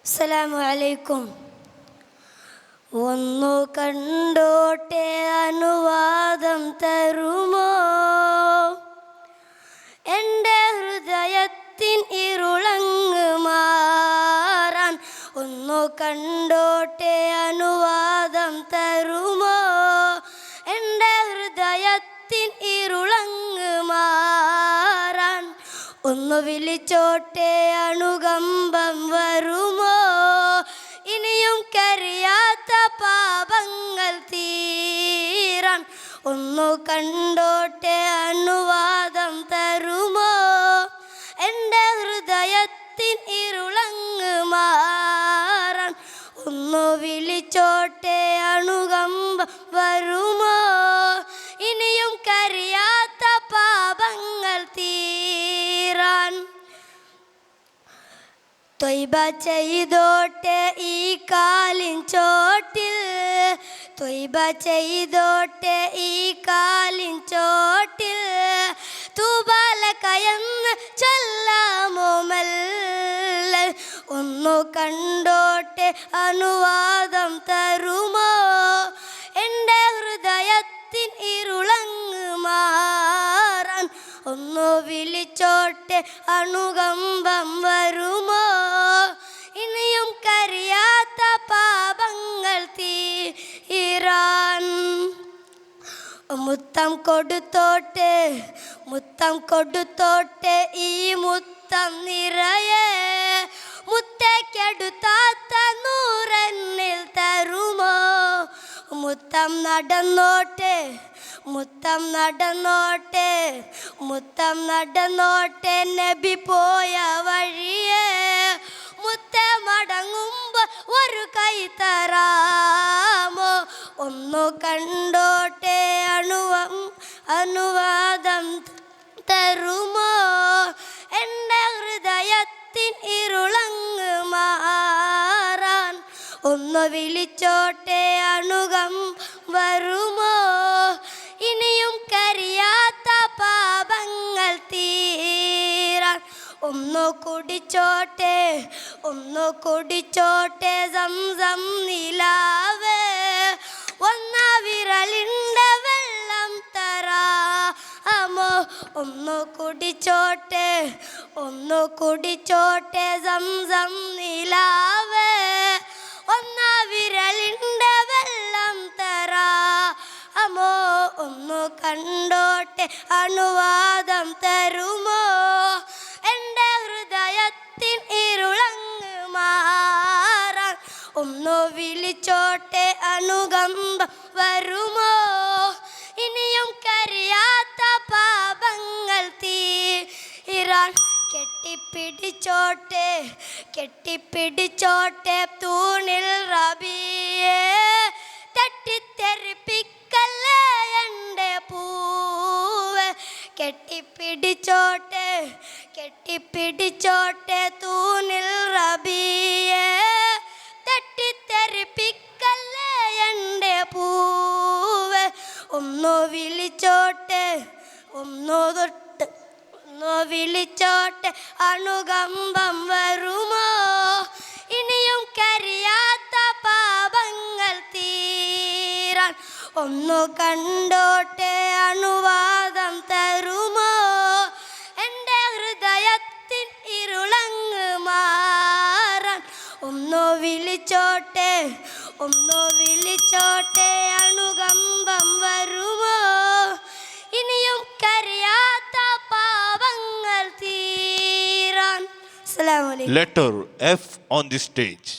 അസ്സലാമു അലൈക്കും. ഒന്നു കണ്ടോട്ടെ അനുവാദം തരുമോ? എൻ്റെ ഹൃദയത്തിൻ ഇരുളങ്ങ് മാറാൻ ഒന്നു കണ്ടോട്ടെ അനുവാദം തരുമോ? എൻ്റെ ഹൃദയത്തിൻ ഇരുളങ്ങ് മാറാൻ ഒന്ന് വിളിച്ചോട്ടെ അനുകമ്പം വരുമോ? ഇനിയും കരിയാത്ത പാപങ്ങൾ തീരാൻ ഒന്നു കണ്ടോട്ടെ അനുവാദം തരുമോ? എൻ്റെ ഹൃദയത്തിൻ ഇരുളങ്ങ് മാറാൻ ഒന്ന് വിളിച്ചോട്ടെ അനുകമ്പം വരുമോ? ഇനിയും കരിയാത്ത പാപങ്ങൾ തീരാൻ ത്വയ്ബ ചെയ്തോട്ടെ ഈ കാലിൻ ചോട്ടിൽ, ത്വയ്ബ ചെയ്തോട്ടെ ഈ കാലിൻ ചോട്ടിൽ, തൂബാലകയെന്ന് ചൊല്ലാമോ മെല്ലെ? ഒന്നു കണ്ടോട്ടെ അനുവാദം തരുമോ? എൻ്റെ ഹൃദയത്തിൻ ഇരുളങ്ങ് മാറാൻ ഒന്ന് വിളിച്ചോട്ടെ അനുകമ്പം വരുമോ? ഇനിയും കരിയാത്ത പാപങ്ങൾ തീരാൻ മുത്തം കൊടുത്തോട്ടെ, മുത്തം കൊടുത്തോട്ടെ ഈ മുത്തം നിറയെ, മുത്തേക്കെടുത്താത്ത നൂറെന്നിൽ തരുമോ? മുത്തം നടന്നോട്ടെ, മുത്തം നടന്നോട്ടെ, മുത്തം നടന്നോട്ടെ നബി പോയ വഴിയെ, മുത്തേ മടങ്ങുമ്പോൾ ഒരു കൈ തരാമോ? ഒന്നു കണ്ടോട്ടെ അനുവാദം തരുമോ? എൻ്റെ ഹൃദയത്തിൻ ഇരുളങ്ങ് മാറാൻ ഒന്ന് വിളിച്ചോട്ടെ അനുകം വരുമോ? ഇനിയും കരിയാത്ത പാപങ്ങൾ തീരാൻ ഒന്ന് കുടിച്ചോട്ടെ, ഒന്ന് കുടിച്ചോട്ടെ സംസം നിലാവേ, ഒന്ന വിരലിൻ്റെ വെള്ളം തരാമോ? ഒന്ന് കുടിച്ചോട്ടെ, ഒന്ന് കുടിച്ചോട്ടെ സംസം നിലാവേ, ഒന്ന വിരലിൻ്റെ വെള്ളം തരാമോ? ഒന്ന് കണ്ടോട്ടെ അനുവാദം തരുമോ? എൻ്റെ ഹൃദയത്തിൻ ഇരുളങ്ങ് മാറാൻ ഒന്ന് വിളിച്ചോട്ടെ അനുകമ്പം വരുമോ? ഇനിയും കരിയാത്ത പാപങ്ങൾ തീരാൻ കെട്ടിപ്പിടിച്ചോട്ടെ, കെട്ടിപ്പിടിച്ചോട്ടെ തൂണിൽ റബിയെ, തട്ടിത്തെറിപ്പിക്കല്ലേ എൻ്റെ പൂവ്. കെട്ടിപ്പിടിച്ചോട്ടെ, കെട്ടിപ്പിടിച്ചോട്ടെ തൂണിൽ റബിയെ, തട്ടിത്തെറിപ്പിക്കല്ലേ എൻ്റെ പൂവ്. ഒന്ന് വിളിച്ചോട്ടെ, ഒന്ന് തൊട്ട് ഒന്ന് വിളിച്ചോട്ടെ അനുകമ്പം വരുമോ? ഇനിയും കരിയാത്ത പാപങ്ങൾ തീരാൻ ഒന്ന് കണ്ടോട്ടെ അനുവാദം തരുമോ? എൻ്റെ ഹൃദയത്തിൻ ഇരുളങ്ങ് മാറാൻ ഒന്ന് വിളിച്ചോട്ടെ, ഒന്ന് വിളിച്ചോട്ടെ അനുകമ്പം വരുമോ? ഇനിയും കരിയാത്ത പാപങ്ങൾ തീരാൻ. അസ്സലാമു അലൈക്കും. Letter F on the stage.